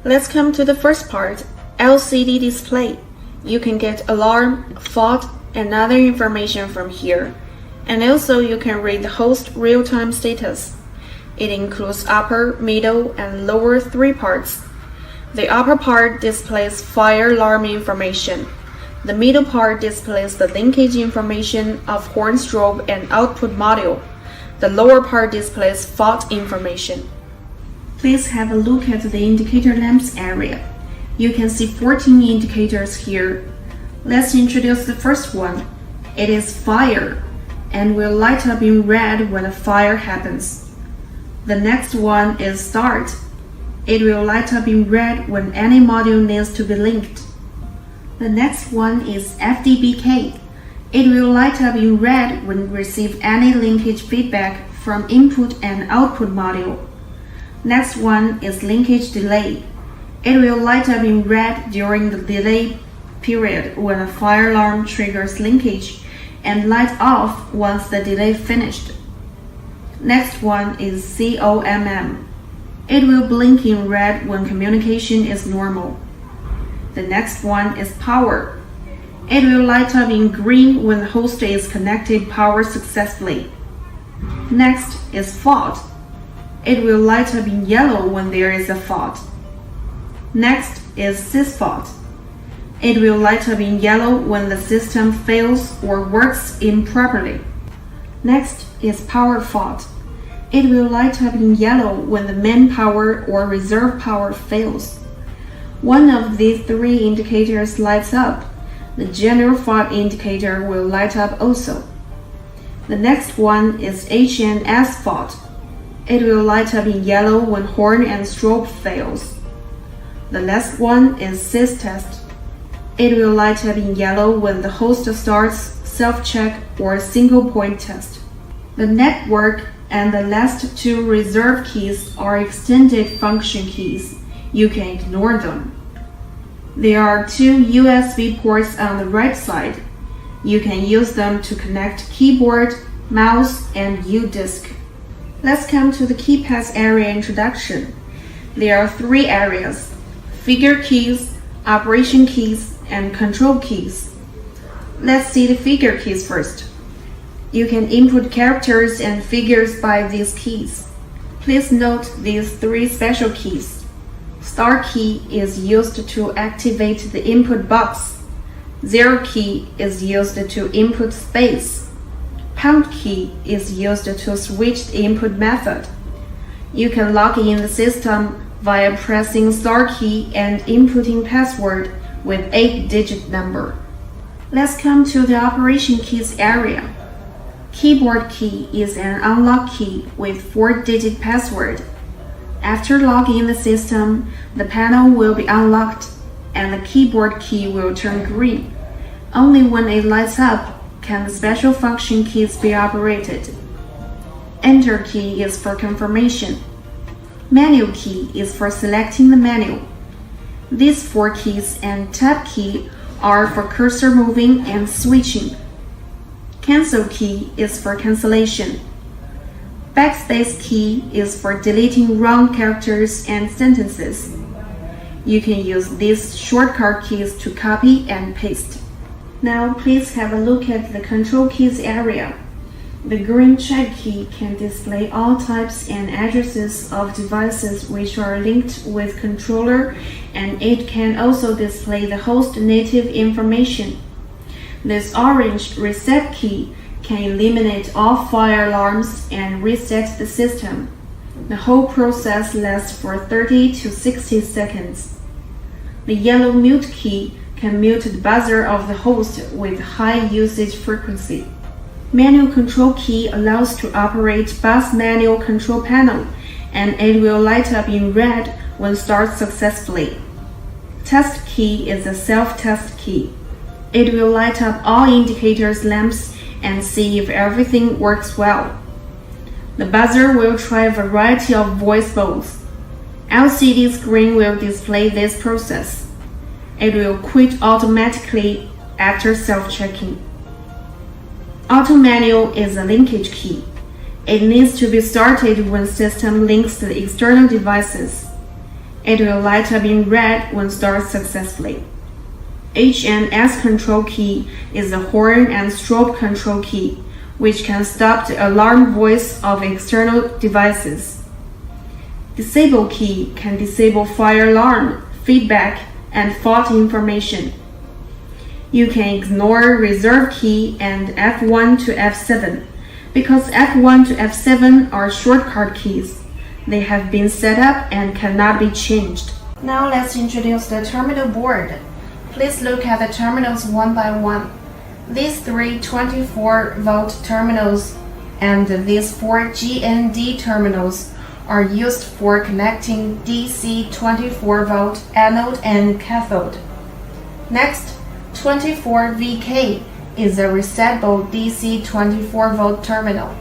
Let's come to the first part, LCD display. You can get alarm, fault, and other information from here. And also you can read the host real-time status. It includes upper, middle, and lower 3 parts. The upper part displays fire alarm information. The middle part displays the linkage information of horn strobe and output module. The lower part displays fault information. Please have a look at the indicator lamps area. You can see 14 indicators here. Let's introduce the first one. It is fire, and will light up in red when a fire happens. The next one is start. It will light up in red when any module needs to be linked. The next one is FDBK. It will light up in red when receive any linkage feedback from input and output module. Next one is linkage delay. It will light up in red during the delay period when a fire alarm triggers linkage and light off once the delay finished. Next one is COMM. It will blink in red when communication is normal. The next one is power. It will light up in green when the host is connected power successfully. Next is fault. It will light up in yellow when there is a fault. Next is sysfault. It will light up in yellow when the system fails or works improperly. Next is power fault. It will light up in yellow when the main power or reserve power fails. One of these 3 indicators lights up. The general fault indicator will light up also. The next one is HNS fault. It will light up in yellow when horn and strobe fails. The last one is sys-test. It will light up in yellow when the host starts self-check or single-point test. The network and the last 2 reserve keys are extended function keys. You can ignore them. There are 2 USB ports on the right side. You can use them to connect keyboard, mouse, and U-disk. Let's come to the keypads area introduction. There are 3 areas: figure keys, operation keys, and control keys. Let's see the figure keys first. You can input characters and figures by these keys. Please note these 3 special keys. Star key is used to activate the input box. 0 key is used to input space. Pound key is used to switch the input method. You can log in the system via pressing star key and inputting password with 8-digit number. Let's come to the operation keys area. Keyboard key is an unlock key with 4-digit password. After logging the system, the panel will be unlocked and the keyboard key will turn green. Only when it lights up can the special function keys be operated. Enter key is for confirmation. Menu key is for selecting the menu. These 4 keys and tab key are for cursor moving and switching. Cancel key is for cancellation. Backspace key is for deleting wrong characters and sentences. You can use these shortcut keys to copy and paste. Now please have a look at the control keys area. The green check key can display all types and addresses of devices which are linked with controller, and it can also display the host native information. This orange reset key can eliminate all fire alarms and reset the system. The whole process lasts for 30 to 60 seconds. The yellow mute key can mute the buzzer of the host with high usage frequency. Manual control key allows to operate bus manual control panel, and it will light up in red when started successfully. Test key is a self-test key. It will light up all indicators lamps and see if everything works well. The buzzer will try a variety of voice modes. LCD screen will display this process. It will quit automatically after self-checking. Auto manual is a linkage key. It needs to be started when system links the external devices. It will light up in red when started successfully. H and S control key is the horn and strobe control key, which can stop the alarm voice of external devices. Disable key can disable fire alarm, feedback, and fault information. You can ignore reserve key and F1 to F7 because F1 to F7 are shortcut keys. They have been set up and cannot be changed. Now let's introduce the terminal board. Please look at the terminals one by one. These three 24-volt terminals and these four GND terminals are used for connecting DC 24-volt anode and cathode. Next, 24VK is a resettable DC 24-volt terminal.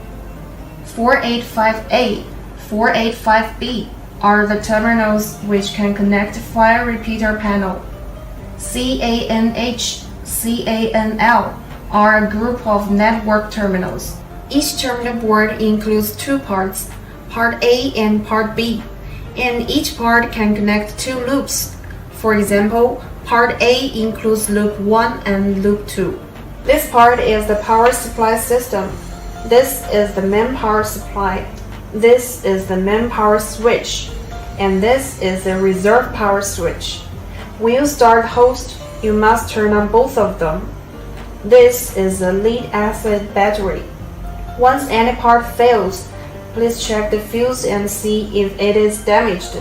485A, 485B are the terminals which can connect fire repeater panel. CANH, CANL are a group of network terminals. Each terminal board includes two parts, Part A and Part B, and each part can connect two loops. For example, Part A includes Loop 1 and Loop 2. This part is the power supply system. This is the main power supply. This is the main power switch. And this is the reserve power switch. When you start host, you must turn on both of them. This is the lead-acid battery. Once any part fails, please check the fuse and see if it is damaged.